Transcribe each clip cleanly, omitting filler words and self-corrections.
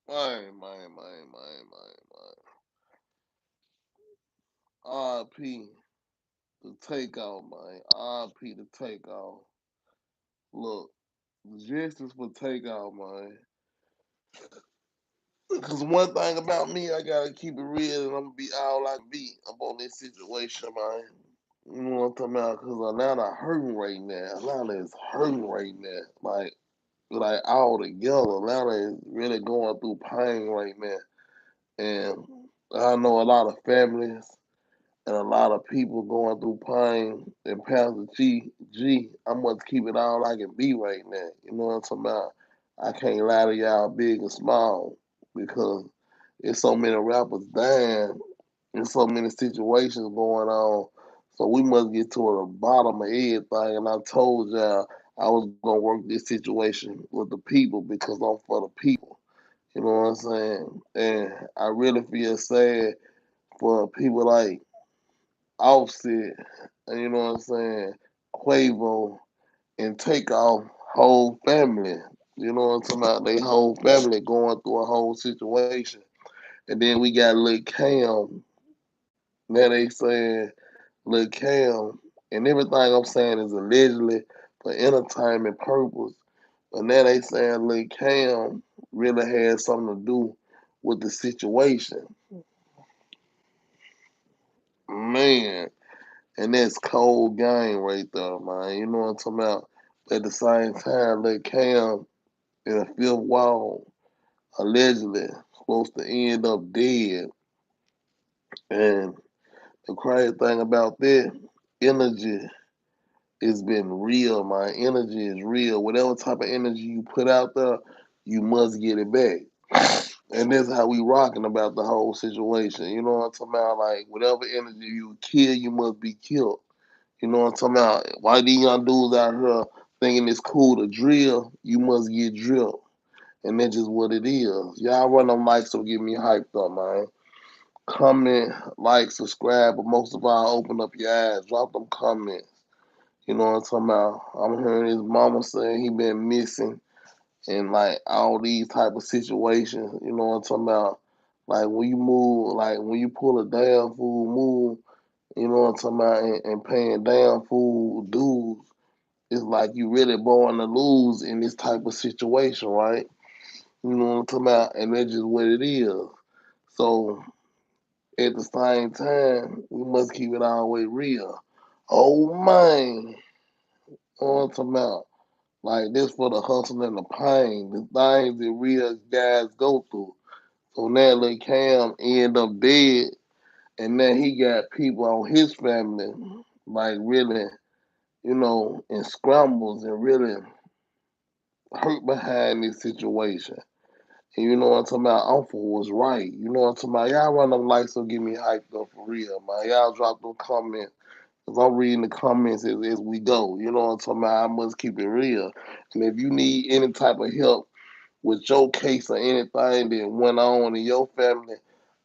Man. RP the Takeoff, man. RP the Takeoff. Look, justice for Takeoff, man. Cause one thing about me, I gotta keep it real, and I'm gonna be all I can be up on this situation, man. You know what I'm talking about? Cause Atlanta hurting right now. Atlanta is hurting right now. Like all together, Atlanta is really going through pain right now. And I know a lot of families and a lot of people going through pain. And Pastor G, I must keep it all I can be right now. You know what I'm talking about? I can't lie to y'all big and small because there's so many rappers dying and so many situations going on. So we must get to the bottom of everything. And I told y'all I was gonna work this situation with the people because I'm for the people. You know what I'm saying? And I really feel sad for people like Offset, and you know what I'm saying, Quavo, and Takeoff whole family. You know what I'm talking about? They whole family going through a whole situation. And then we got Lil Cam. Now they saying Lil Cam, and everything I'm saying is allegedly for entertainment purpose. But now they saying Lil Cam really had something to do with the situation. Man, and that's cold game right there, man. You know what I'm talking about? At the same time, Lil Cam in a fifth wall, allegedly supposed to end up dead. And the crazy thing about that, energy has been real, man. Energy is real. Whatever type of energy you put out there, you must get it back. And that's how we rocking about the whole situation. You know what I'm talking about? Like whatever energy you kill, you must be killed. You know what I'm talking about? Why these young dudes out here thinking it's cool to drill, you must get drilled. And that's just what it is. Y'all run them likes so get me hyped up, man. Comment, like, subscribe, but most of all, open up your eyes. Drop them comments. You know what I'm talking about? I'm hearing his mama saying he been missing and like all these type of situations. You know what I'm talking about? Like when you move, like when you pull a damn fool move, you know what I'm talking about, and paying damn fool dues, it's like you really born to lose in this type of situation, right? You know what I'm talking about? And that's just what it is. So at the same time, we must keep it all the way real. Oh man, you know what I'm talking about? Like this for the hustle and the pain, the things that real guys go through. So now Lil Cam end up dead, and now he got people on his family like really, in scrambles and really hurt behind this situation. And you know what I'm talking about? Uncle was right. You know what I'm talking about? Y'all run them lights so get me hyped up for real, man. Y'all drop them comments. Cause I'm reading the comments as we go. You know what I'm talking about? I must keep it real. And if you need any type of help with your case or anything that went on in your family,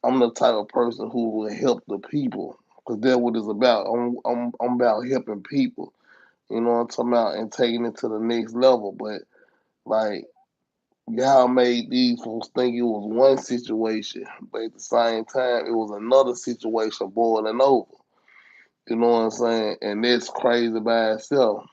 I'm the type of person who will help the people. Cause that's what it's about. I'm about helping people. You know what I'm talking about? And taking it to the next level. But like y'all made these folks think it was one situation, but at the same time, it was another situation boiling over. You know what I'm saying? And that's crazy by itself.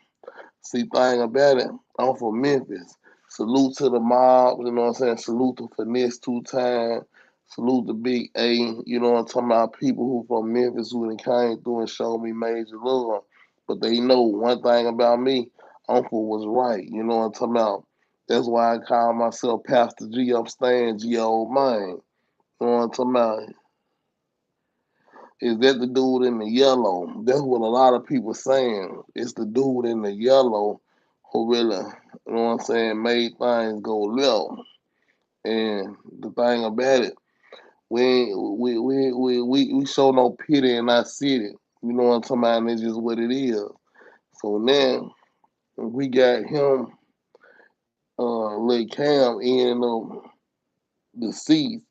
See, thing about it, I'm from Memphis. Salute to the mob, you know what I'm saying? Salute to Finesse 2 Times. Salute to Big A, you know what I'm talking about? People who from Memphis who done came through and showed me major love. But they know one thing about me, Uncle was right, you know what I'm talking about? That's why I call myself Pastor G. I'm staying G old man. You know what I'm talking about? Is that the dude in the yellow? That's what a lot of people saying. It's the dude in the yellow who really, you know what I'm saying, made things go left. And the thing about it, we show no pity in our city. You know what I'm talking about? And it's just what it is. So now we got him, Lil Cam in deceased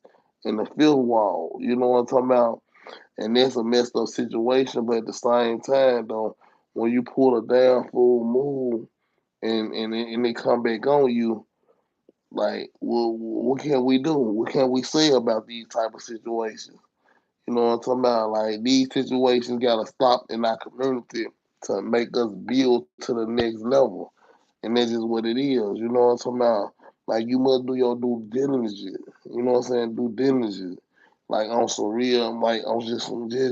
in the fifth wall. You know what I'm talking about? And that's a messed up situation. But at the same time, though, when you pull a damn full move and it come back on you, Like, what can we do? What can we say about these type of situations? You know what I'm talking about? Like, these situations gotta stop in our community to make us build to the next level. And that's just what it is. You know what I'm talking about? Like, you must do your due diligence. You know what I'm saying? Due diligence. Like, on some real, like, on just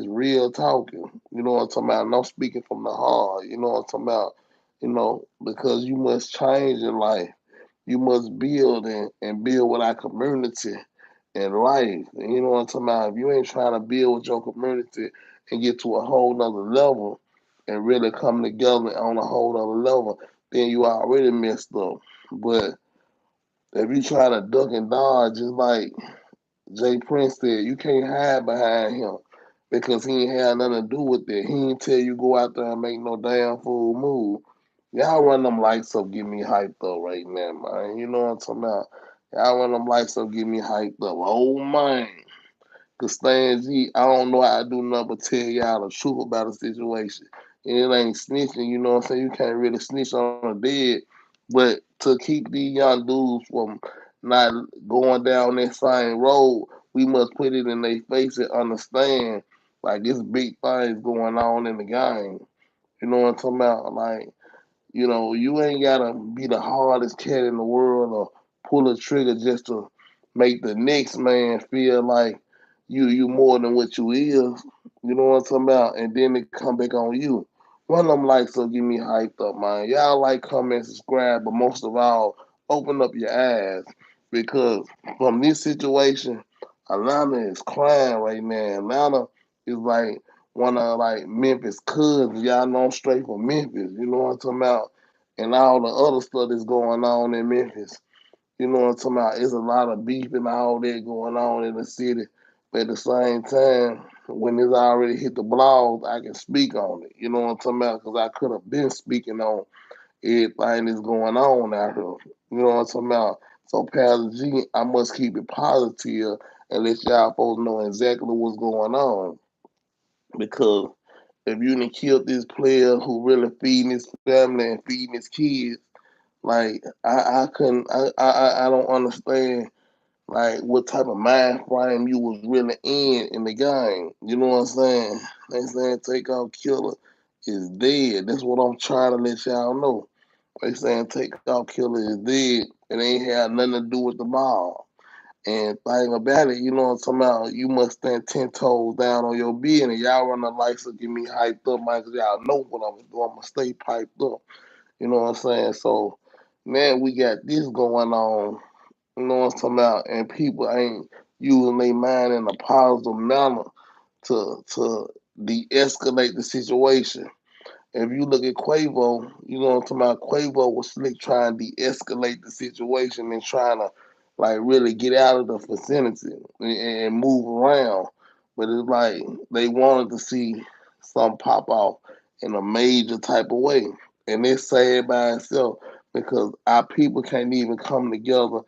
real talking. You know what I'm talking about? And I'm speaking from the heart. You know what I'm talking about? Because you must change in life. You must build and build with our community and life. And you know what I'm talking about? If you ain't trying to build with your community and get to a whole nother level and really come together on a whole nother level, then you already messed up. But if you try to duck and dodge, just like Jay Prince said, you can't hide behind him because he ain't had nothing to do with it. He ain't tell you go out there and make no damn fool move. Y'all run them lights up, get me hyped up right now, man. You know what I'm talking about? Y'all run them lights up, get me hyped up. Oh man. Cause Stan G, I don't know how to do nothing but tell y'all the truth about the situation. And it ain't snitching, you know what I'm saying? You can't really snitch on a dead. But to keep these young dudes from not going down that same road, we must put it in their face and understand like this big things going on in the game. You know what I'm talking about? Like, you ain't gotta be the hardest cat in the world or pull a trigger just to make the next man feel like you more than what you is. You know what I'm talking about? And then it come back on you. Run them likes up, get me hyped up, man. Y'all like, comment, subscribe, but most of all, open up your eyes because from this situation, Atlanta is crying right now. Atlanta is like one of like Memphis cousins. Y'all know I'm straight from Memphis. You know what I'm talking about? And all the other stuff that's going on in Memphis. You know what I'm talking about? It's a lot of beef and all that going on in the city. But at the same time, when it's already hit the blogs, I can speak on it. You know what I'm talking about? Because I could have been speaking on everything that's going on out here. You know what I'm talking about? So, Pastor G, I must keep it positive and let y'all folks know exactly what's going on. Because if you didn't kill this player who really feeding his family and feeding his kids, like I couldn't I don't understand like what type of mind frame you was really in the game. You know what I'm saying? They saying Takeoff killer is dead. That's what I'm trying to let y'all know. They saying Takeoff killer is dead. It ain't had nothing to do with the ball. And thing about it, you know what I'm talking about, you must stand 10 toes down on your business. Y'all run the lights to get me hyped up, man, because y'all know what I'm doing. I'm going to stay piped up. You know what I'm saying? So, man, we got this going on. You know what I'm talking about? And people ain't using their mind in a positive manner to de-escalate the situation. If you look at Quavo, you know what I'm talking about? Quavo was slick trying to de-escalate the situation and trying to like really get out of the vicinity and move around. But it's like they wanted to see something pop off in a major type of way. And it's sad by itself because our people can't even come together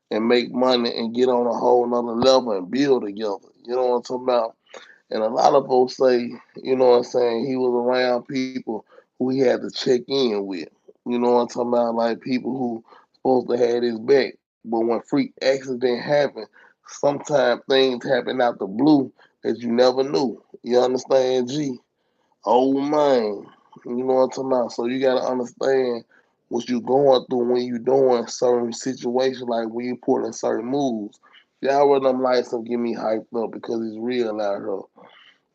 and make money and get on a whole nother level and build together. You know what I'm talking about? And a lot of folks say, you know what I'm saying, he was around people who he had to check in with. You know what I'm talking about? Like people who supposed to have his back. But when freak accident happen, sometimes things happen out the blue that you never knew. You understand, G? Oh man. You know what I'm talking about? So you gotta understand what you're going through when you're doing certain situations, like when you put in certain moves. Y'all run them lights up, get me hyped up because it's real out here.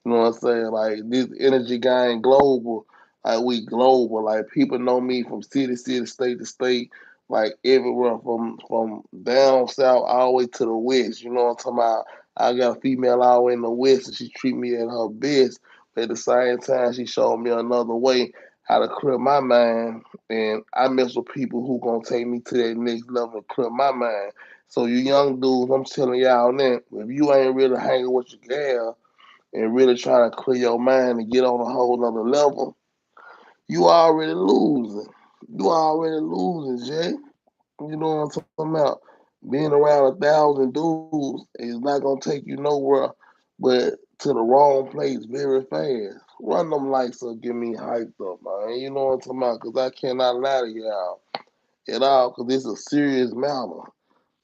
You know what I'm saying? Like this energy gang global, like we global. Like people know me from city to city, state to state, like everywhere from down south all the way to the west. You know what I'm talking about? I got a female all the way in the west and she treat me at her best. But at the same time she showed me another way how to clear my mind. And I mess with people who gonna take me to that next level and clear my mind. So you young dudes, I'm telling y'all now, if you ain't really hanging with your gal and really trying to clear your mind and get on a whole nother level, you already losing. You already losing, Jay. You know what I'm talking about? Being around 1,000 dudes is not gonna take you nowhere but to the wrong place very fast. Run them lights up, get me hyped up, man. You know what I'm talking about? Cause I cannot lie to y'all at all, cause this is a serious matter.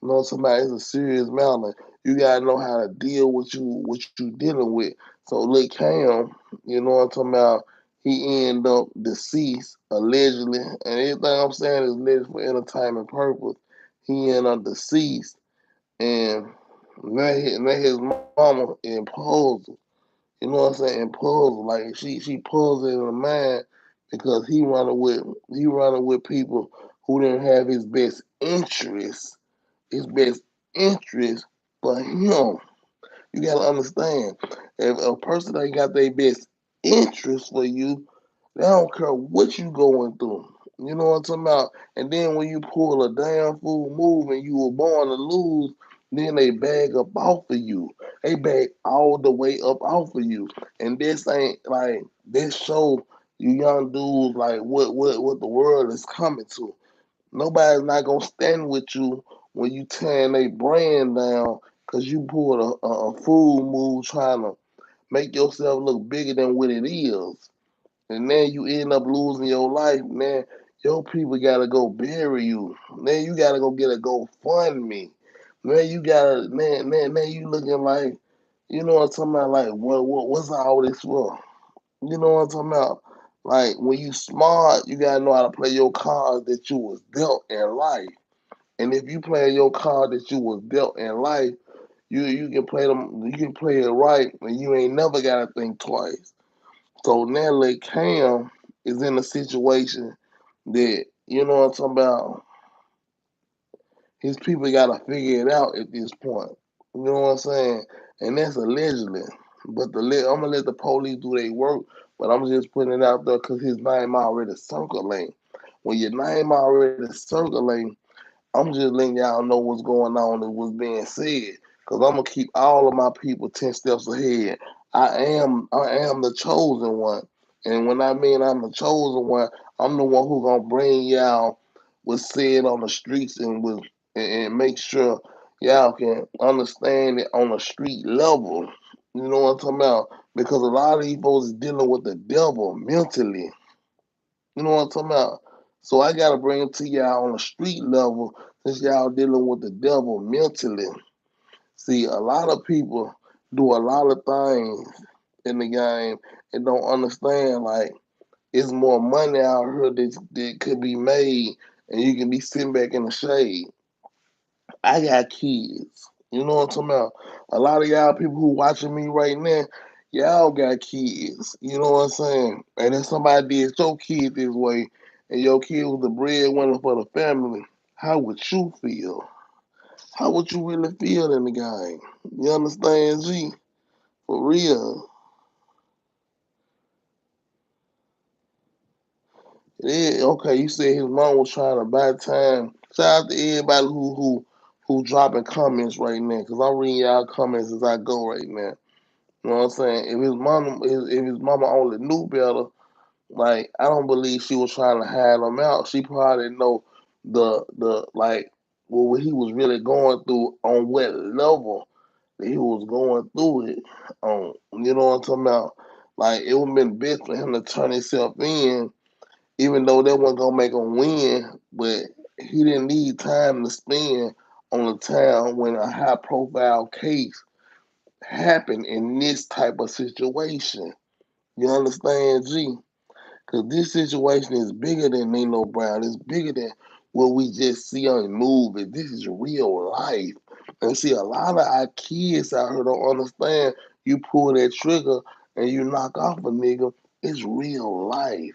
You know, somebody is a serious matter. You gotta know how to deal with what you dealing with. So Lil Cam, you know what I'm talking about, he ended up deceased allegedly, and everything I'm saying is alleged for entertainment purpose. He ended up deceased, and now his mama in puzzle. You know what I'm saying? In puzzle, like she puzzled in her mind because he running with people who didn't have his best interest for him. You gotta understand, if a person ain't got their best interest for you, they don't care what you going through. You know what I'm talking about? And then when you pull a damn fool move and you were born to lose, then they bag up off of you. They bag all the way up off of you. And this ain't like this show you young dudes like what the world is coming to. Nobody's not gonna stand with you when you tearing their brand down because you pulled a fool move trying to make yourself look bigger than what it is. And then you end up losing your life, man. Your people gotta go bury you. Man, you gotta go get a GoFundMe. Man, you gotta man, you looking like, you know what I'm talking about, like what's all this for? You know what I'm talking about? Like when you smart, you gotta know how to play your cards that you was dealt in life. And if you play your card that you was dealt in life, you can play them, you can play it right, and you ain't never gotta think twice. So now like Cam is in a situation that, you know what I'm talking about, his people gotta figure it out at this point. You know what I'm saying? And that's allegedly. But I'm gonna let the police do their work, but I'm just putting it out there because his name already circulating. When your name already circulating, I'm just letting y'all know what's going on and what's being said. Cause I'm gonna keep all of my people 10 steps ahead. I am the chosen one. And when I mean I'm the chosen one, I'm the one who gonna bring y'all what's said on the streets and make sure y'all can understand it on a street level. You know what I'm talking about? Because a lot of these folks is dealing with the devil mentally. You know what I'm talking about? So I gotta bring it to y'all on the street level since y'all dealing with the devil mentally. See, a lot of people do a lot of things in the game and don't understand like it's more money out here that could be made and you can be sitting back in the shade. I got kids. You know what I'm talking about? A lot of y'all people who watching me right now, y'all got kids. You know what I'm saying? And if somebody did your kid this way and your kid was the breadwinner for the family, how would you feel? How would you really feel in the game? You understand, G? For real. Yeah, okay, you said his mom was trying to buy time. Shout out to everybody who dropping comments right now, cause I'm reading y'all comments as I go right now. You know what I'm saying? If his mama only knew better, like I don't believe she was trying to hide him out. She probably didn't know the like what he was really going through on what level that he was going through it on. You know what I'm talking about? Like it would have been best for him to turn himself in, even though that wasn't gonna make him win, but he didn't need time to spend on a town when a high profile case happened in this type of situation. You understand, G? Because this situation is bigger than Nino Brown. It's bigger than what we just see on the movie. This is real life. And see, a lot of our kids out here don't understand. You pull that trigger and you knock off a nigga. It's real life.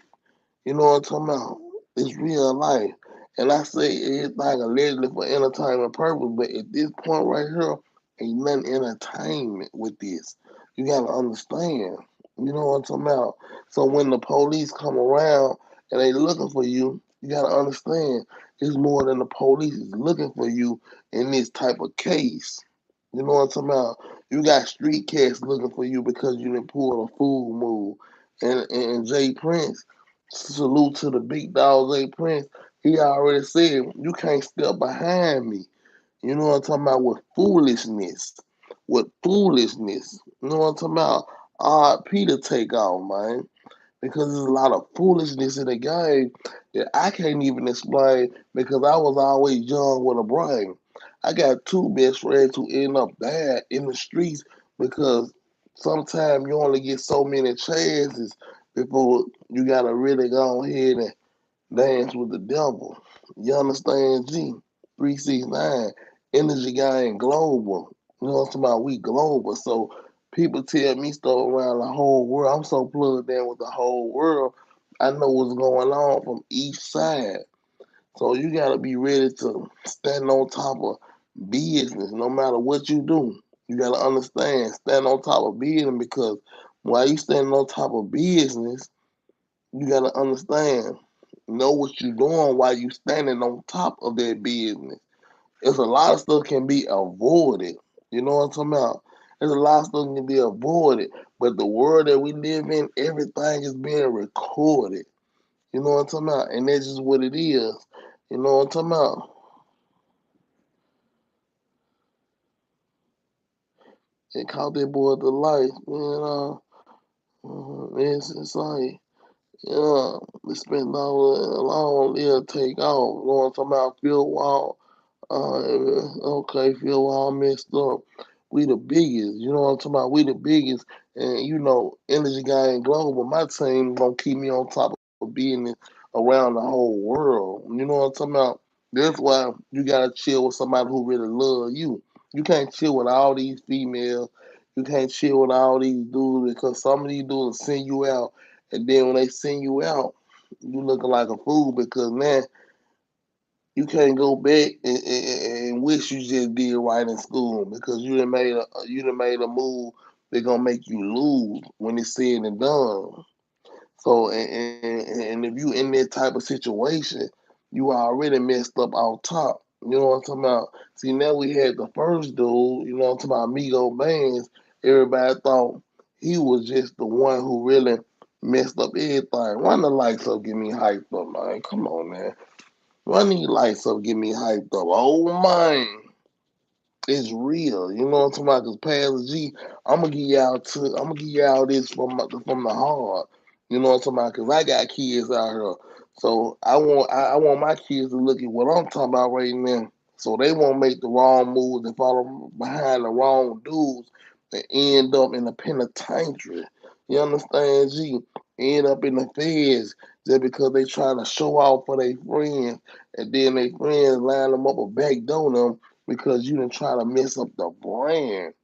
You know what I'm talking about? It's real life. And I say everything allegedly for entertainment purpose, but at this point right here, ain't nothing entertainment with this. You gotta understand. You know what I'm talking about? So when the police come around and they looking for you, you gotta understand it's more than the police is looking for you in this type of case. You know what I'm talking about? You got street cats looking for you because you didn't pull a fool move. And Jay Prince, salute to the big dog Jay Prince. He already said you can't step behind me. You know what I'm talking about? With foolishness. With foolishness. You know what I'm talking about? RP to Takeoff, man. Because there's a lot of foolishness in the game that I can't even explain because I was always young with a brain. I got two best friends who end up bad in the streets because sometimes you only get so many chances before you gotta really go ahead and dance with the devil. You understand, G? 369, Energy Gang Global. You know what I'm talking about? We global. So people tell me stuff around the whole world. I'm so plugged in with the whole world. I know what's going on from each side. So you gotta be ready to stand on top of business no matter what you do. You gotta understand, stand on top of business because while you standing on top of business, you gotta understand, know what you're doing while you standing on top of that business. There's a lot of stuff can be avoided. You know what I'm talking about? There's a lot of stuff can be avoided. But the world that we live in, everything is being recorded. You know what I'm talking about? And that's just what it is. You know what I'm talking about? It caught that boy the life. It's like, yeah, they spent all along there take off. You know what I'm talking about? Field wall. Okay, feel all messed up. We the biggest, you know what I'm talking about? We the biggest, and Energy Guy and Global. My team gonna keep me on top of business around the whole world. You know what I'm talking about? That's why you gotta chill with somebody who really love you. You can't chill with all these females. You can't chill with all these dudes because some of these dudes send you out, and then when they send you out, you looking like a fool because now you can't go back and wish you just did right in school because you done made a move that's gonna make you lose when it's said and done. So and if you in that type of situation, you already messed up off top. You know what I'm talking about? See now we had the first dude, you know what I'm talking about, Migos bands. Everybody thought he was just the one who really messed up everything. Run the lights up, get me hyped up, man. Come on, man. Run these lights up, get me hyped up. Oh man, it's real. You know what I'm talking about? Cause Pastor G, I'm gonna give y'all this from the heart. You know what I'm talking about? Cause I got kids out here, so I want my kids to look at what I'm talking about right now, so they won't make the wrong moves and follow behind the wrong dudes and end up in the penitentiary. You understand, G? End up in the feds just because they trying to show off for their friends, and then their friends line them up a backdoor them because you didn't try to mess up the brand.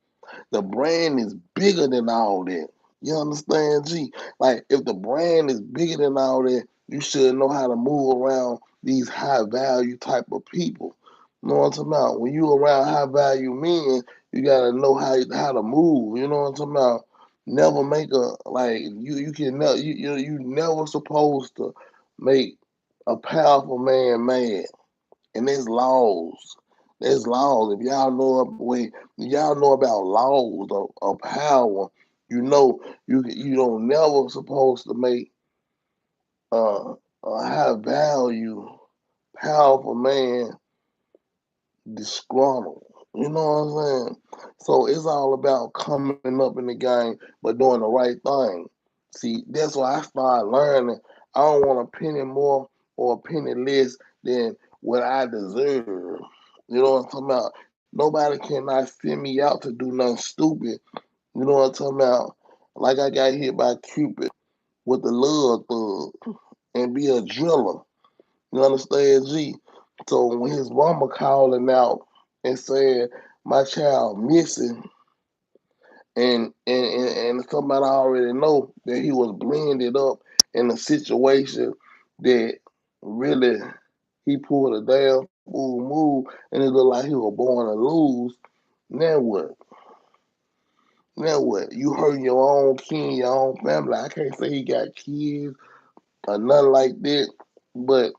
The brand is bigger than all that. You understand, G? Like if the brand is bigger than all that, you should know how to move around these high value type of people. You know what I'm talking about? When you around high value men, you gotta know how to move. You know what I'm talking about? Never make a like you can never you never supposed to make a powerful man mad. And there's laws. There's laws. If y'all know about laws of power, you know you don't never supposed to make a high value, powerful man disgruntled. You know what I'm saying? So it's all about coming up in the game, but doing the right thing. See, that's why I started learning. I don't want a penny more or a penny less than what I deserve. You know what I'm talking about? Nobody cannot send me out to do nothing stupid. You know what I'm talking about? Like I got hit by Cupid with the love thug and be a driller. You understand, G? So when his mama calling out and saying my child missing, and somebody already know that he was blended up in a situation that really he pulled a damn fool move, and it looked like he was born to lose. Now what? Now what? You hurt your own kin, your own family. I can't say he got kids or nothing like that, but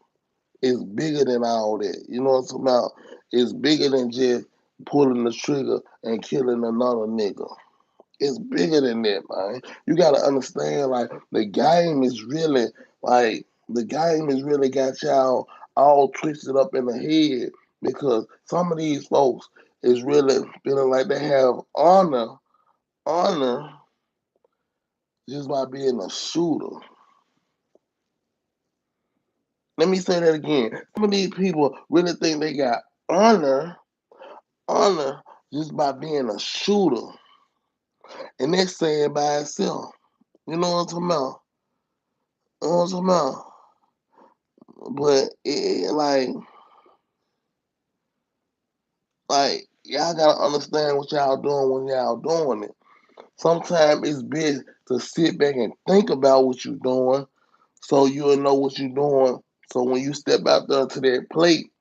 it's bigger than all that. You know what I'm talking about? It's bigger than just pulling the trigger and killing another nigga. It's bigger than that, man. You gotta understand, like, the game is really got y'all all twisted up in the head because some of these folks is really feeling like they have honor just by being a shooter. Let me say that again. Some of these people really think they got honor honor just by being a shooter. And that's sad by itself. You know what I'm talking about? You know what I'm talking about? But like y'all gotta understand what y'all doing when y'all doing it. Sometimes it's best to sit back and think about what you're doing so you'll know what you're doing. So when you step out there to that plate,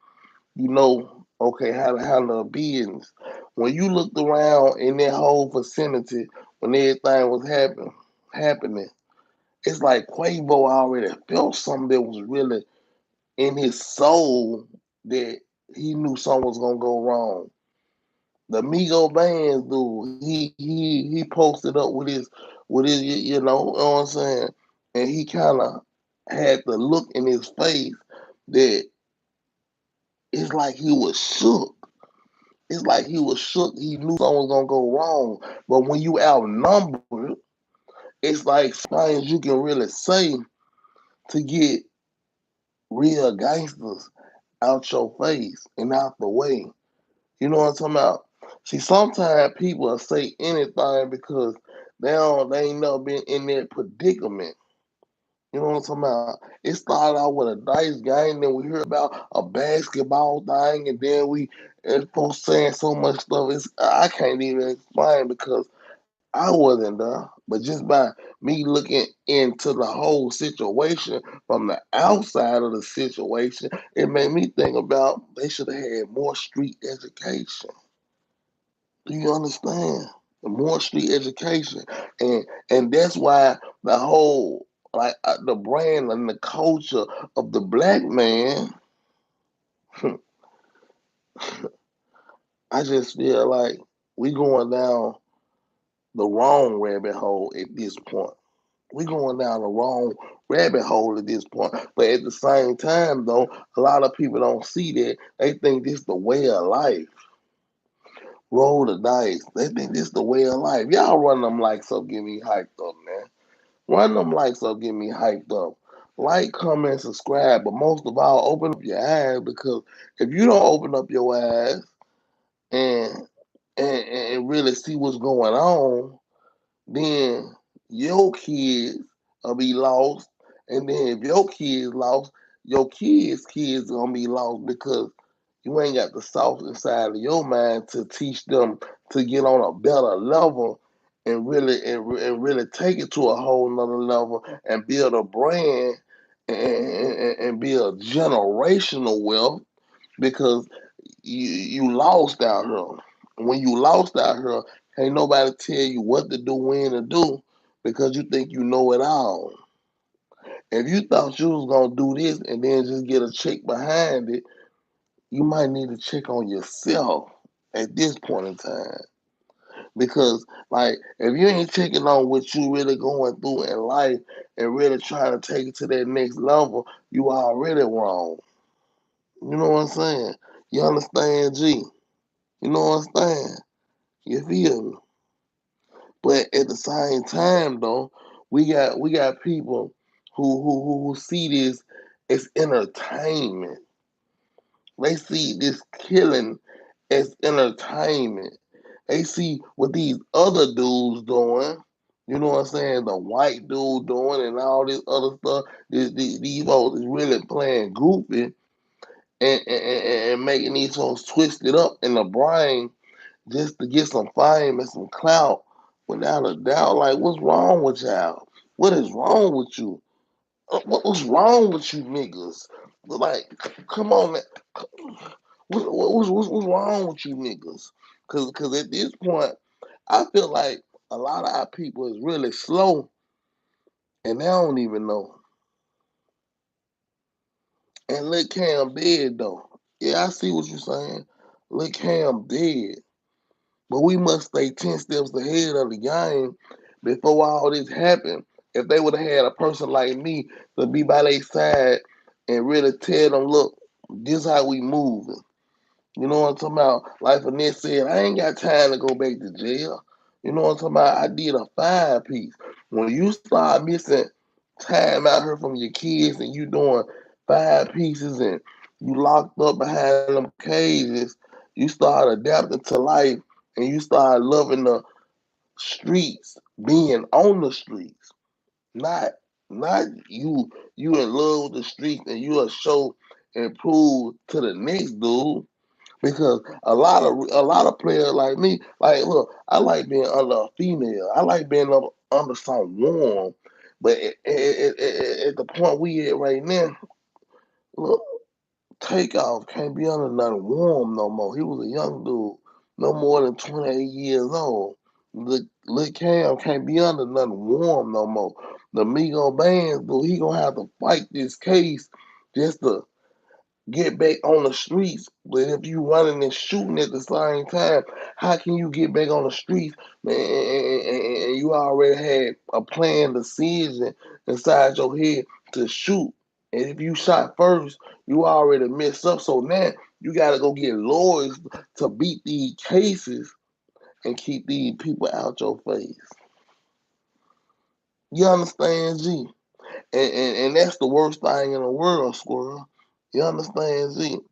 you know, okay, how to handle the business. When you looked around in that whole vicinity when everything was happening, it's like Quavo already felt something that was really in his soul that he knew something was gonna go wrong. The Migos bands dude, he posted up with his you know what I'm saying, and he kind of had the look in his face that it's like he was shook. It's like he was shook. He knew something was gonna go wrong. But when you outnumbered, it's like things you can really say to get real gangsters out your face and out the way. You know what I'm talking about? See, sometimes people will say anything because they ain't never been in that predicament. You know what I'm talking about? It started out with a dice game, then we heard about a basketball thing, and then and folks saying so much stuff. I can't even explain because I wasn't there. But just by me looking into the whole situation from the outside of the situation, it made me think about they should have had more street education. Do you understand? More street education, and that's why the whole the brand and the culture of the black man. I just feel like we going down the wrong rabbit hole at this point. We going down the wrong rabbit hole at this point. But at the same time, though, a lot of people don't see that. They think this the way of life. Roll the dice. They think this the way of life. Y'all run them likes up, get me hyped up, man. Run them likes up, get me hyped up. Like, comment, subscribe, but most of all, open up your eyes because if you don't open up your eyes and and really see what's going on, then your kids will be lost. And then if your kids lost, your kids gonna be lost because you ain't got the sauce inside of your mind to teach them to get on a better level and and really take it to a whole nother level and build a brand and build generational wealth because you lost out here. When you lost out here, ain't nobody tell you what to do, when to do, because you think you know it all. If you thought you was gonna do this and then just get a check behind it, you might need to check on yourself at this point in time. Because like if you ain't checking on what you really going through in life and really trying to take it to that next level, you already wrong. You know what I'm saying? You understand, G? You know what I'm saying? You feel me? But at the same time, though, we got people who see this as entertainment. They see this killing as entertainment. They see what these other dudes doing. You know what I'm saying? The white dude doing and all this other stuff. These folks is really playing goofy and making these folks twisted up in the brain just to get some fame and some clout, without a doubt. Like, what's wrong with y'all? What is wrong with you? What's wrong with you niggas? Like, come on, man. What's wrong with you niggas? Cause at this point, I feel like a lot of our people is really slow and they don't even know. And look Cam dead though. Yeah, I see what you're saying. Look Cam dead. But we must stay 10 steps ahead of the game before all this happened. If they would have had a person like me to be by their side and really tell them, look, this how we moving. You know what I'm talking about? Like Finesse said, I ain't got time to go back to jail. You know what I'm talking about? I did a 5 piece. When you start missing time out here from your kids and you doing 5 pieces and you locked up behind them cages, You start adapting to life, and you start loving the streets, being on the streets, not not you in love with the streets and you will show and prove to the next dude. Because a lot of players like me, like look, I like being under a female. I like being under some warm. But at the point we at right now, look, Takeoff can't be under nothing warm no more. He was a young dude, no more than 28 years old. Lil Cam can't be under nothing warm no more. The Migos band, dude, he gonna have to fight this case just to get back on the streets. But if you running and shooting at the same time, how can you get back on the streets, man? And you already had a planned decision inside your head to shoot. And if you shot first, you already messed up. So now you got to go get lawyers to beat these cases and keep these people out your face. You understand, G? And that's the worst thing in the world, Squirrel. You understand, G? You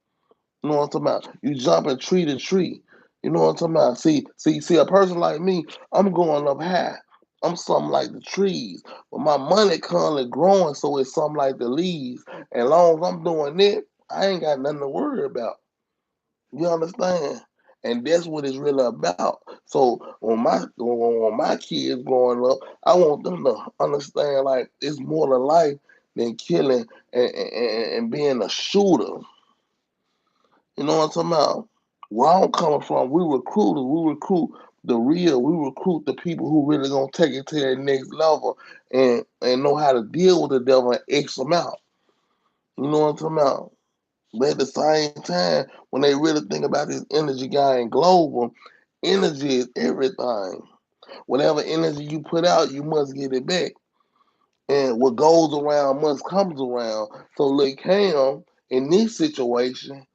know what I'm talking about? You jumping tree to tree. You know what I'm talking about? See, a person like me, I'm going up high. I'm something like the trees. But my money currently growing, so it's something like the leaves. And as long as I'm doing it, I ain't got nothing to worry about. You understand? And that's what it's really about. So when my kids growing up, I want them to understand like it's more to life than killing and being a shooter. You know what I'm talking about? Where I'm coming from, we recruiters, we recruit the real, we recruit the people who really gonna take it to that next level and know how to deal with the devil and X them out. You know what I'm talking about? But at the same time, when they really think about this energy guy and global, energy is everything. Whatever energy you put out, you must get it back. And what goes around must comes around. So look, Cam, in this situation,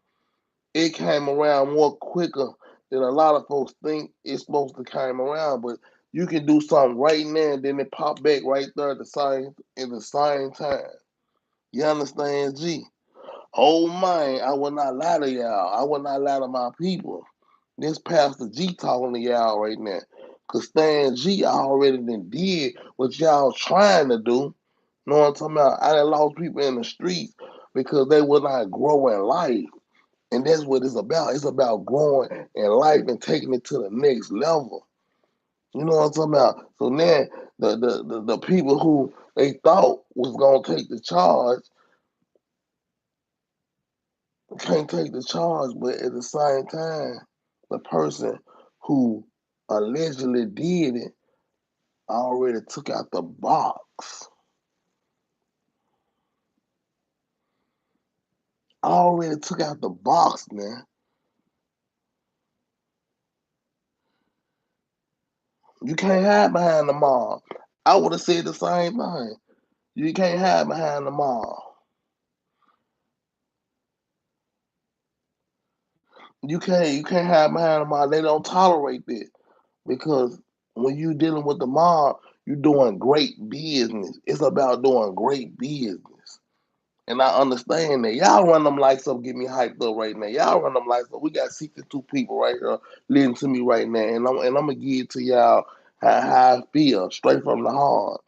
it came around more quicker than a lot of folks think it's supposed to come around. But you can do something right now, and then it pop back right there at the same time. You understand, G? Oh man, I will not lie to y'all. I will not lie to my people. This Pastor G talking to y'all right now. Cause Stan G already did what y'all trying to do. Know what I'm talking about? I done lost people in the streets because they will not grow in life. And that's what it's about. It's about growing in life and taking it to the next level. You know what I'm talking about? So now the people who they thought was gonna take the charge can't take the charge, but at the same time, the person who allegedly did it already took out the box. Already took out the box, man. You can't hide behind the mall. I would have said the same thing. You can't hide behind the mall. You can't hide behind the mob. They don't tolerate that because when you dealing with the mob, you're doing great business. It's about doing great business. And I understand that. Y'all run them lights up, get me hyped up right now. Y'all run them lights up. We got 62 people right here listening to me right now. And I'm gonna give it to y'all how I feel, straight from the heart.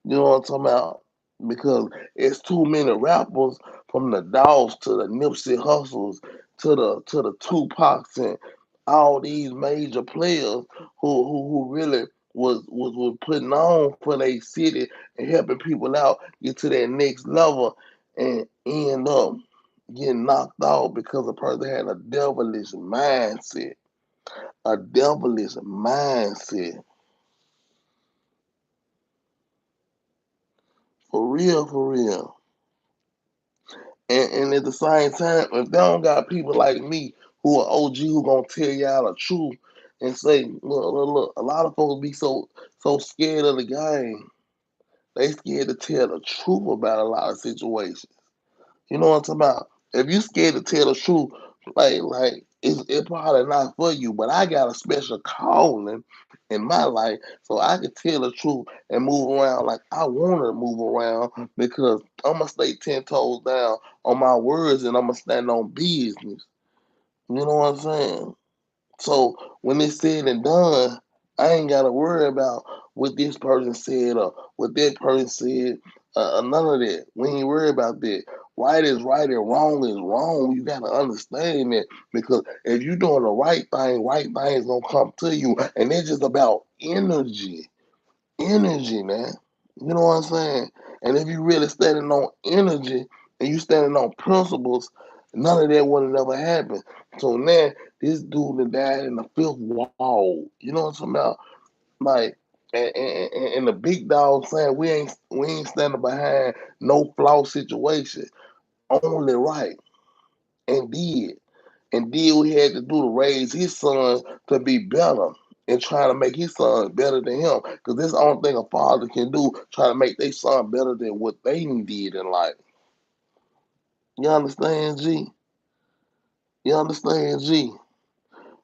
You know what I'm talking about? Because it's too many rappers from the Dogs to the Nipsey Hustles to the Tupacs and all these major players who really was putting on for their city and helping people out get to that next level and end up getting knocked out because a person had a devilish mindset. A devilish mindset. For real, for real. And at the same time, if they don't got people like me who are OG who gonna tell y'all the truth and say, look, a lot of folks be so scared of the game. They scared to tell the truth about a lot of situations. You know what I'm talking about? If you scared to tell the truth, like it's probably not for you. But I got a special calling in my life, so I can tell the truth and move around like I want to move around because I'm gonna stay 10 toes down on my words and I'm gonna stand on business. You know what I'm saying? So when it's said and done, I ain't gotta worry about what this person said or what that person said. None of that. We ain't worry about that. Right is right and wrong is wrong. You gotta understand that because if you're doing the right thing is gonna come to you, and it's just about energy, man. You know what I'm saying? And if you really standing on energy and you standing on principles, none of that would have never happened. So now this dude that died in the fifth wall. You know what I'm talking about? Like, and the big dog saying we ain't standing behind no flaw situation, only right, and did what he had to do to raise his son to be better and trying to make his son better than him. Because that's the only thing a father can do, try to make their son better than what they did in life. You understand, G? You understand, G?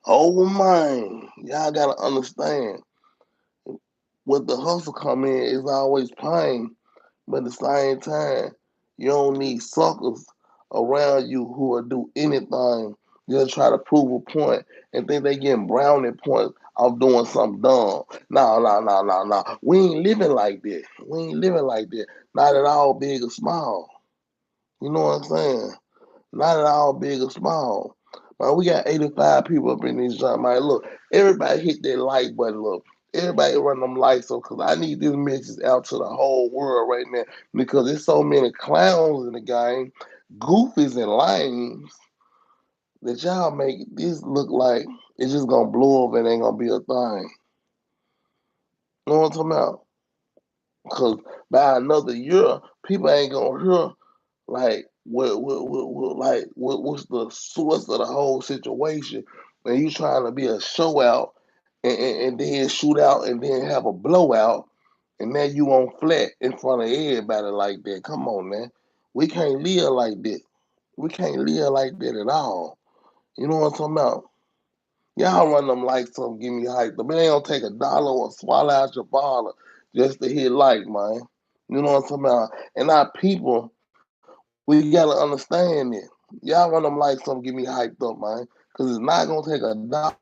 OhMane, y'all gotta understand. What the hustle come in is always pain, but at the same time, you don't need suckers around you who will do anything just try to prove a point and think they getting brownie points off doing something dumb. No, no, no, no, no. We ain't living like that. We ain't living like that. Not at all, big or small. You know what I'm saying? Not at all, big or small. Man, we got 85 people up in this joint, man. Look, everybody hit that like button. Look, everybody run them lights up because I need this message out to the whole world right now because there's so many clowns in the game, goofies and lames, that y'all make this look like it's just gonna blow up and ain't gonna be a thing. You know what I'm talking about? Because by another year, people ain't gonna hear like what's the source of the whole situation when you trying to be a show out and then shoot out and then have a blowout and now you on flat in front of everybody like that. Come on, man. We can't live like that. We can't live like that at all. You know what I'm talking about? Y'all run them likes up, give me hype. But it ain't gonna take $1 or swallow out your baller just to hit like, man. You know what I'm talking about? And our people, we gotta understand it. Y'all run them likes up, give me hyped up, man. Cause it's not gonna take $1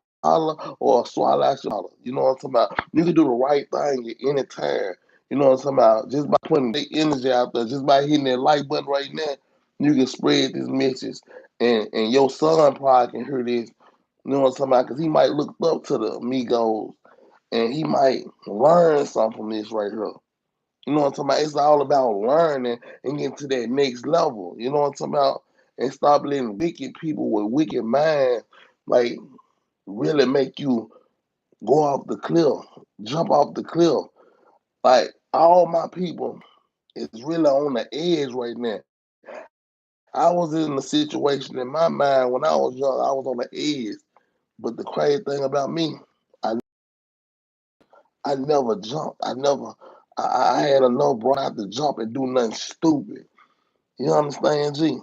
or swallow out your baller. You know what I'm talking about? You can do the right thing at any time. You know what I'm talking about? Just by putting the energy out there, just by hitting that like button right now, you can spread this message. And your son probably can hear this. You know what I'm talking about? Because he might look up to the Migos and he might learn something from this right here. You know what I'm talking about? It's all about learning and getting to that next level. You know what I'm talking about? And stop letting wicked people with wicked minds like really make you go off the cliff, jump off the cliff. Like all my people is really on the edge right now. I was in a situation in my mind when I was young, I was on the edge. But the crazy thing about me, I never jumped. I had enough bro not to jump and do nothing stupid. You understand, G?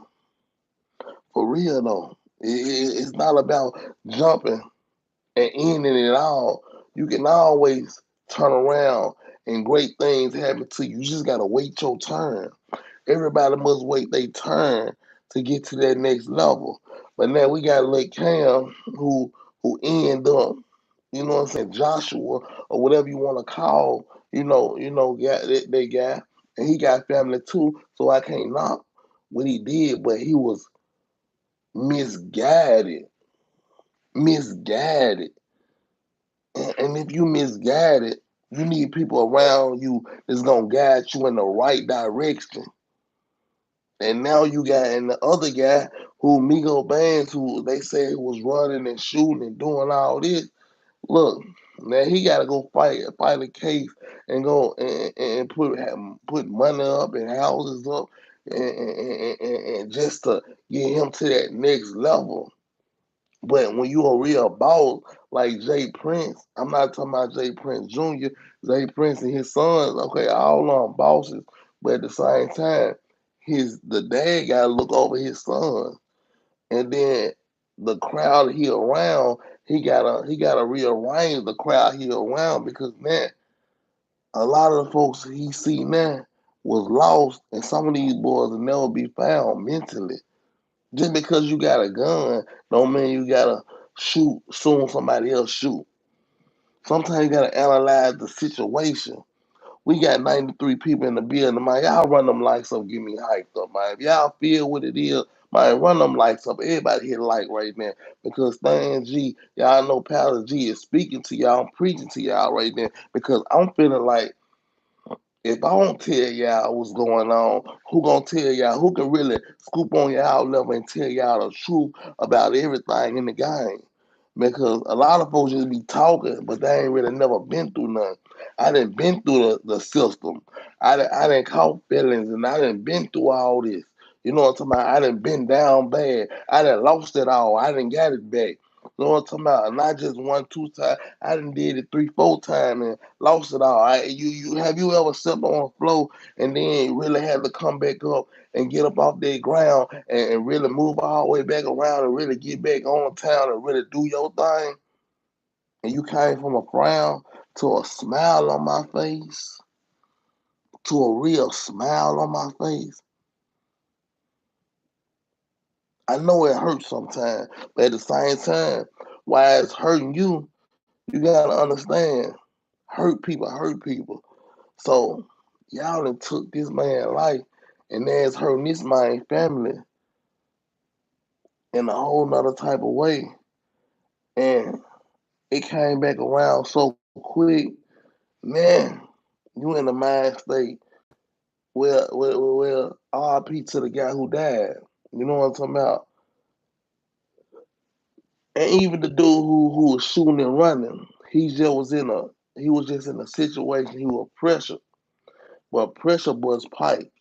For real though. It's not about jumping and ending it all. You can always turn around and great things happen to you. You just gotta wait your turn. Everybody must wait their turn to get to that next level. But now we got Lil Cam who end up, you know what I'm saying, Joshua or whatever you want to call, yeah, that guy, and he got family too. So I can't knock what he did, but he was misguided, misguided, and if you misguided, you need people around you that's gonna guide you in the right direction. And now you got and the other guy who Migos bands who they say was running and shooting and doing all this. Look, now he got to go fight a case and go and put money up and houses up and just to get him to that next level. But when you a real boss like Jay Prince, I'm not talking about Jay Prince Jr., Jay Prince and his sons, okay, all on bosses, but at the same time, the dad gotta look over his son. And then the crowd he around, he gotta rearrange the crowd he around because now a lot of the folks he see now was lost and some of these boys will never be found mentally. Just because you got a gun don't mean you gotta shoot soon somebody else shoot. Sometimes you gotta analyze the situation. We got 93 people in the building, man. Y'all run them lights up, get me hyped up, man. If y'all feel what it is, man, run them lights up. Everybody hit a like right now. Because Stan G, y'all know Pastor G is speaking to y'all, I'm preaching to y'all right now. Because I'm feeling like if I don't tell y'all what's going on, who gonna tell y'all? Who can really scoop on y'all level and tell y'all the truth about everything in the game? Because a lot of folks just be talking, but they ain't really never been through nothing. I done been through the system. I done caught feelings, and I done been through all this. You know what I'm talking about? I done been down bad. I done lost it all. I done got it back. You know what I'm talking about? Not just one, two times. I done did it three, four times and lost it all. You have you ever stepped on a floor and then really had to come back up and get up off that ground and really move all the way back around and really get back on town and really do your thing? And you came from a frown to a smile on my face, to a real smile on my face. I know it hurts sometimes, but at the same time, while it's hurting you, you gotta understand, hurt people. So y'all done took this man's life, and then it's hurting this man's family in a whole nother type of way. And it came back around so quick, man. You in the mind state. Well, RP to the guy who died. You know what I'm talking about? And even the dude who was shooting and running, he was just in a situation. He was pressure, but pressure was pipes,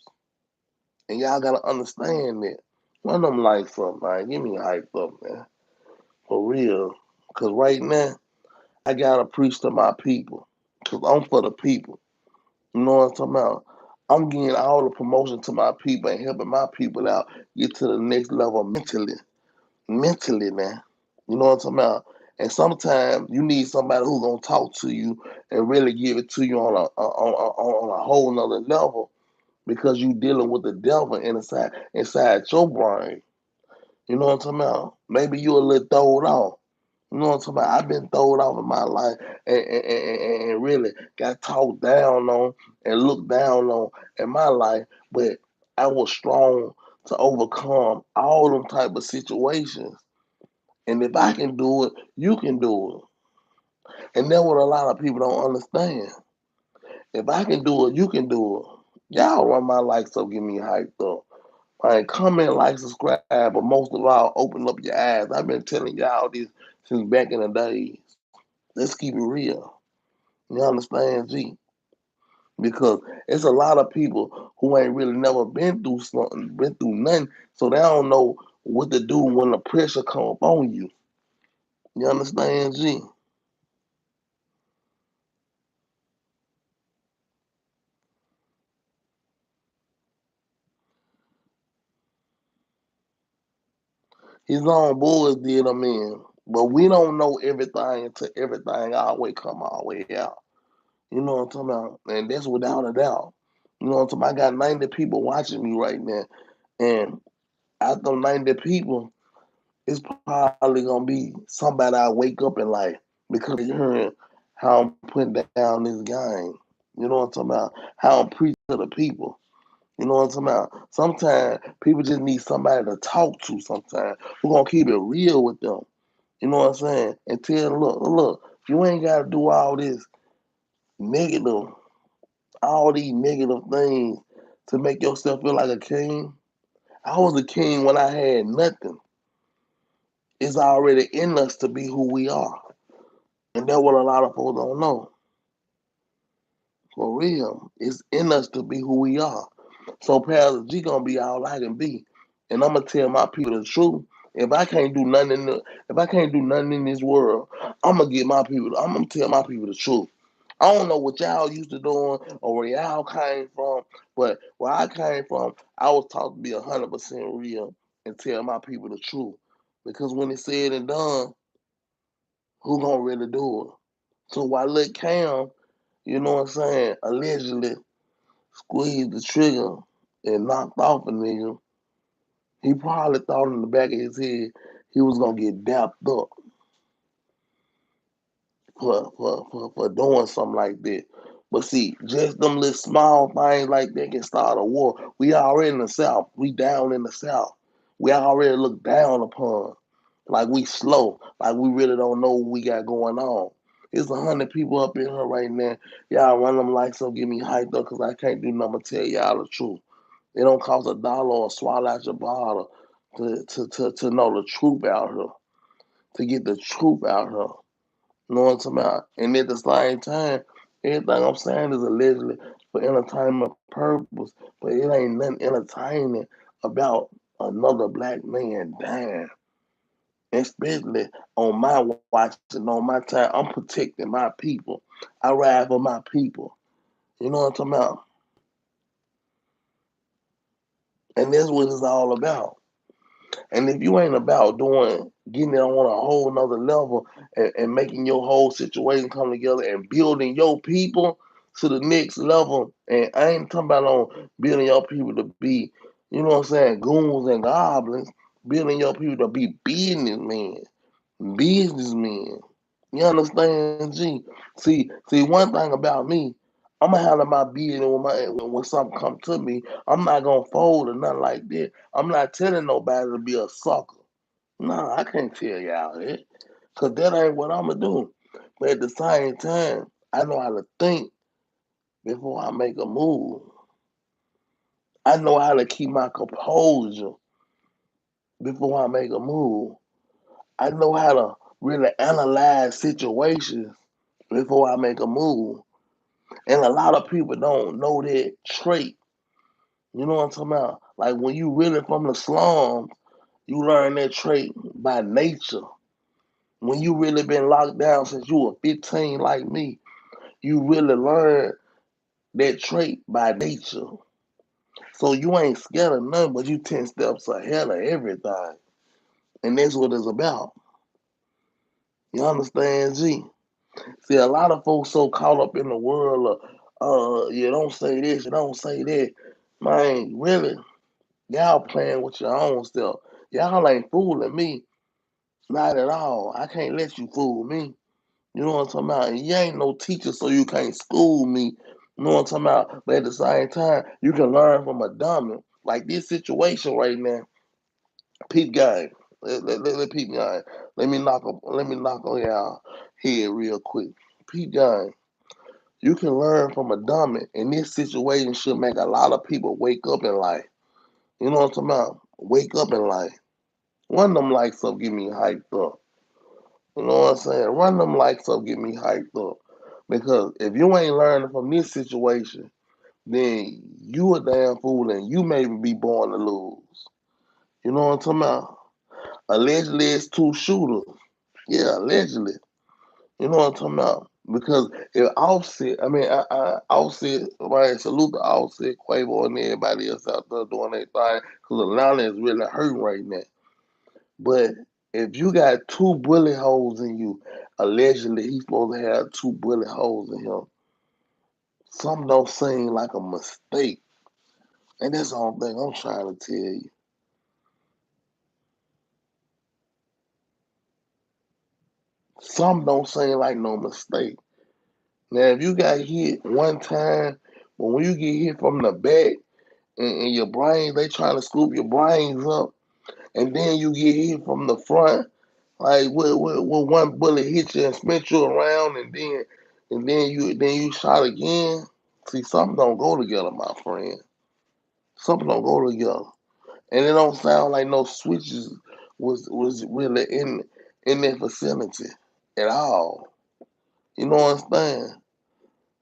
and y'all gotta understand that. Run them lights up, man. Give me hyped up, man, for real. Cause right now I gotta preach to my people, cause I'm for the people. You know what I'm talking about? I'm getting all the promotion to my people and helping my people out get to the next level mentally, man. You know what I'm talking about? And sometimes you need somebody who's gonna talk to you and really give it to you on a whole nother level because you dealing with the devil inside your brain. You know what I'm talking about? Maybe you a little throwed off. You know what I'm talking about? I've been thrown off in my life and really got talked down on and looked down on in my life, but I was strong to overcome all them type of situations. And if I can do it, you can do it. And that's what a lot of people don't understand. If I can do it, you can do it. Y'all run my likes up, get me hyped up. All right, comment, like, subscribe, but most of all, open up your eyes. I've been telling y'all this since back in the days. Let's keep it real. You understand, G? Because it's a lot of people who ain't really never been through something, been through nothing, so they don't know what to do when the pressure come up on you. You understand, G? His own boys did him in, but we don't know everything until everything always come our way out. You know what I'm talking about? And that's without a doubt. You know what I'm talking about? I got 90 people watching me right now, and out of 90 people, it's probably gonna be somebody I wake up in life because they hearing how I'm putting down this game. You know what I'm talking about? How I'm preaching to the people. You know what I'm talking about? Sometimes people just need somebody to talk to sometimes. We're gonna keep it real with them. You know what I'm saying? And tell them, look, you ain't gotta do all this negative, all these negative things to make yourself feel like a king. I was a king when I had nothing. It's already in us to be who we are. And that's what a lot of folks don't know. For real. It's in us to be who we are. So Pastor G gonna be all I can be. And I'm gonna tell my people the truth. If I can't do nothing in this world, I'm gonna tell my people the truth. I don't know what y'all used to doing or where y'all came from, but where I came from, I was taught to be 100% real and tell my people the truth. Because when it's said and done, who gonna really do it? So while Lil Cam, you know what I'm saying, allegedly squeezed the trigger and knocked off a nigga, He probably thought in the back of his head he was gonna get dapped up for doing something like that. But see, just them little small things like that can start a war. We already in the South. We down in the South. We already look down upon. Like we slow. Like we really don't know what we got going on. It's 100 people up in here right now. Y'all run them lights up, get me hyped up because I can't do nothing but tell y'all the truth. It don't cost $1 or swallow out your bottle to know the truth out here. To get the truth out here. You know what I'm talking about? And at the same time, everything I'm saying is allegedly for entertainment purpose, but it ain't nothing entertaining about another black man dying. Especially on my watch and on my time, I'm protecting my people. I ride for my people. You know what I'm talking about? And that's what it's all about. And if you ain't about getting it on a whole nother level and making your whole situation come together and building your people to the next level, and I ain't talking about on building your people to be, you know what I'm saying, goons and goblins, building your people to be businessmen. You understand, G? See, one thing about me, I'ma handle my business when something come to me. I'm not gonna fold or nothing like that. I'm not telling nobody to be a sucker. Nah, I can't tell y'all that. Cause that ain't what I'ma do. But at the same time, I know how to think before I make a move. I know how to keep my composure before I make a move. I know how to really analyze situations before I make a move. And a lot of people don't know that trait. You know what I'm talking about? Like when you really from the slums, you learn that trait by nature. When you really been locked down since you were 15 like me, you really learn that trait by nature. So you ain't scared of nothing, but you 10 steps ahead of everything. And that's what it's about. You understand, G? See, a lot of folks so caught up in the world of, you don't say this, you don't say that. Man, really, y'all playing with your own stuff. Y'all ain't fooling me. Not at all. I can't let you fool me. You know what I'm talking about? And you ain't no teacher, so you can't school me. You know what I'm talking about? But at the same time, you can learn from a dummy. Like this situation right now, peep game. Let peep game. Let me knock on y'all head real quick. Peep game. You can learn from a dummy, and this situation should make a lot of people wake up in life. You know what I'm talking about? Wake up in life. Run them lights up, get me hyped up. You know what I'm saying? Run them lights up, get me hyped up. Because if you ain't learning from this situation, then you a damn fool and you may be born to lose. You know what I'm talking about? Allegedly, it's two shooters. Yeah, allegedly. You know what I'm talking about? Because if Offset, Offset, right, salute to Offset, Quavo, and everybody else out there doing their thing, because Atlanta is really hurting right now. But if you got two bullet holes in you, allegedly he's supposed to have two bullet holes in him. Something don't seem like a mistake. And that's the only thing I'm trying to tell you. Something don't seem like no mistake. Now, if you got hit one time, but when you get hit from the back and your brain, they trying to scoop your brains up, and then you get hit from the front, like with one bullet hit you and spin you around, and then you shot again. See, something don't go together, my friend. Something don't go together, and it don't sound like no switches was really in that vicinity at all. You know what I'm saying?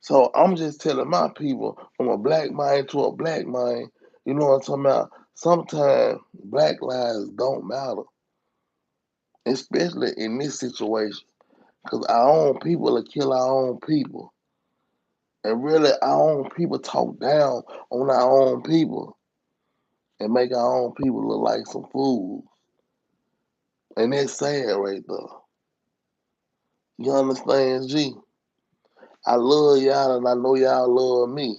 So I'm just telling my people from a black mind to a black mind, you know what I'm talking about? Sometimes black lives don't matter, especially in this situation, because our own people will kill our own people. And really, our own people talk down on our own people and make our own people look like some fools. And that's sad right there. You understand, G? I love y'all and I know y'all love me.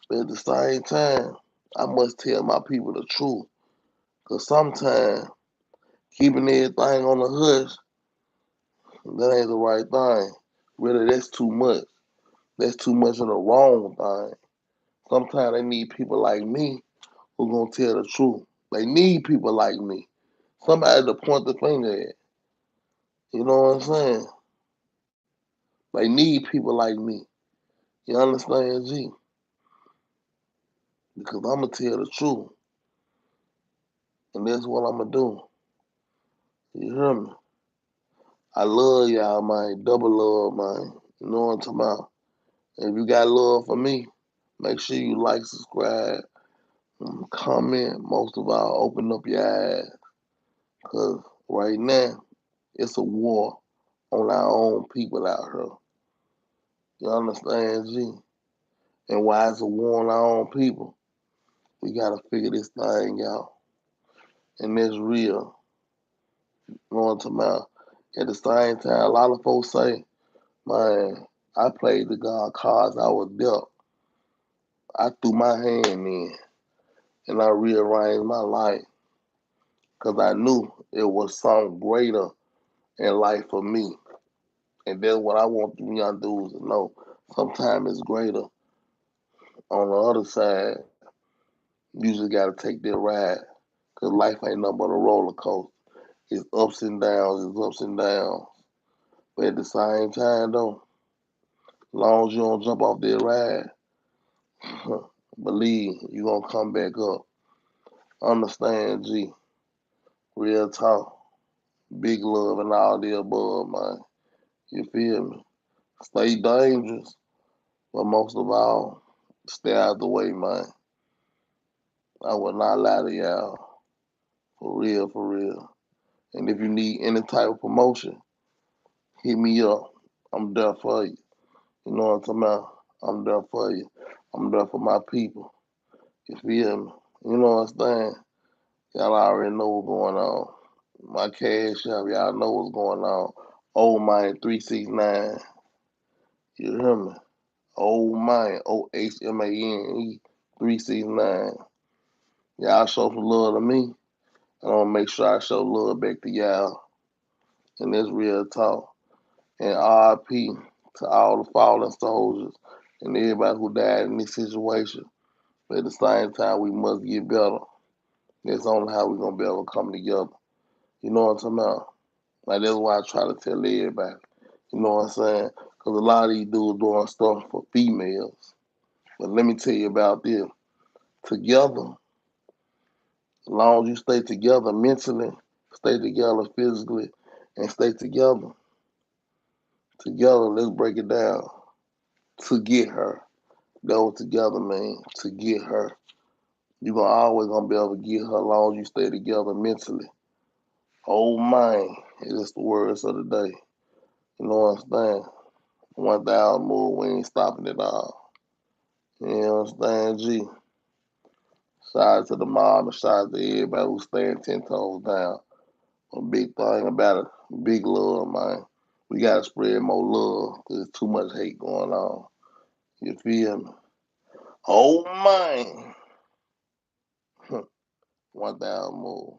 But at the same time, I must tell my people the truth. Cause sometimes keeping everything on the hush, that ain't the right thing. Really, that's too much. That's too much of the wrong thing. Sometimes they need people like me who gonna tell the truth. They need people like me. Somebody to point the finger at. You know what I'm saying? They need people like me. You understand, G? Because I'm gonna tell the truth, and that's what I'm gonna do. You hear me? I love y'all, man. Double love, man. You know what I'm talking about? If you got love for me, make sure you like, subscribe, comment. Most of all, open up your eyes. Because right now, it's a war on our own people out here. You understand, G? And why it's a war on our own people? We gotta figure this thing out. And that's real. You know what I'm talking about? At the same time, a lot of folks say, man, I played the God cards I was dealt. I threw my hand in and I rearranged my life because I knew it was something greater in life for me. And that's what I want the young dudes to know. Sometimes it's greater. On the other side, you just got to take that ride because life ain't nothing but a roller coaster. It's ups and downs, it's ups and downs. But at the same time, though, as long as you don't jump off that ride, believe you're going to come back up. Understand, G. Real talk. Big love and all the above, man. You feel me? Stay dangerous, but most of all, stay out the way, man. I would not lie to y'all. For real, for real. And if you need any type of promotion, hit me up. I'm there for you. You know what I'm talking about? I'm there for you. I'm there for my people. You feel me? You know what I'm saying? Y'all already know what's going on. My cash app, y'all know what's going on. OhMane 369. You hear me? OhMane, OhMane 369. Y'all show some love to me. And I'm gonna make sure I show love back to y'all. And this real talk. And RIP to all the fallen soldiers and everybody who died in this situation. But at the same time, we must get better. That's only how we're gonna be able to come together. You know what I'm talking about? Like that's why I try to tell everybody. You know what I'm saying? Because a lot of these dudes doing stuff for females. But let me tell you about this. Together, as long as you stay together mentally, stay together physically, and stay together. Together, let's break it down. To get her. That was together, man. To get her. You're gonna always gonna be able to get her as long as you stay together mentally. OhMane, it is the words of the day. You know what I'm saying? 1,000 more, we ain't stopping it all. You know what I'm saying, G? Shout out to the mob and shout out to everybody who's staying 10 toes down. A big thing about it, big love, man. We gotta spread more love because there's too much hate going on. You feel me? OhMane. 1,000 more.